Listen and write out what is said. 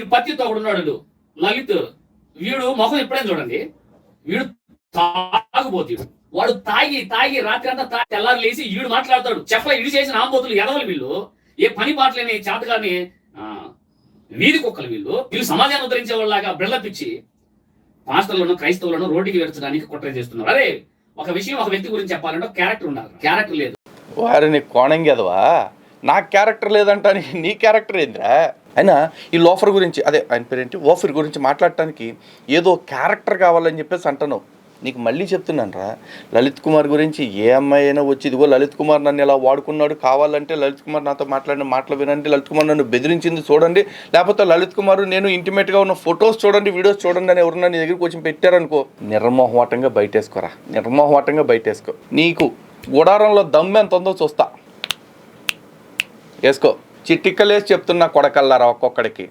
వీడు పత్తితో ఒకడున్నాడు లలిత్, వీడు ముఖం ఎప్పుడైనా చూడండి, వీడు తాగుబోతుడు. వాడు తాగి తాగి రాత్రి అంతా తెల్లారు లేచి వీడు మాట్లాడతాడు. చెప్ప ఇడి చేసిన ఆంబోతులు ఎదవలు వీళ్ళు, ఏ పని పాటలేని చేతగాని వీధి కుక్కలు వీళ్ళు. వీళ్ళు సమాజాన్ని ఉద్ధరించే వాళ్ళలాగా బిళ్ళపిచ్చి పాస్టర్లను క్రైస్తవులను రోడ్డుకి వెరచడానికి కుట్ర చేస్తున్నారు. అరే ఒక విషయం ఒక వ్యక్తి గురించి చెప్పాలంటే క్యారెక్టర్ ఉండాలి, క్యారెక్టర్ లేదు. వారిని కోణం కదవా, నాకు క్యారెక్టర్ లేదంటానికి నీ క్యారెక్టర్ ఏంద్రా? అయినా ఈ లోఫర్ గురించి, అదే ఆయన పేరేంటి, ఓఫర్ గురించి మాట్లాడటానికి ఏదో క్యారెక్టర్ కావాలని చెప్పేసి అంటున్నావు. నీకు మళ్ళీ చెప్తున్నాను రా, లలిత్ కుమార్ గురించి ఏ అమ్మాయి అయినా వచ్చి ఇదిగో లలిత్ కుమార్ నన్ను ఇలా వాడుకున్నాడు, కావాలంటే లలిత్ కుమార్ నాతో మాట్లాడిన మాటలు వినండి, లలిత్ కుమార్ నన్ను బెదిరించింది చూడండి, లేకపోతే లలిత్ కుమార్ నేను ఇంటిమేట్గా ఉన్న ఫొటోస్ చూడండి, వీడియోస్ చూడండి అని ఎవరన్నా నీ దగ్గరికి వచ్చి పెట్టారనుకో, నిర్మోహమాటంగా బయటేసుకోరా, నిర్మోహమాటంగా బయటేసుకో. నీకు గుడారంలో దమ్ము ఎంత ఉందో చూస్తా, వేసుకో. చిట్టిక్కలేసి చెప్తున్నా కొడకల్లారా ఒక్కొక్కడికి.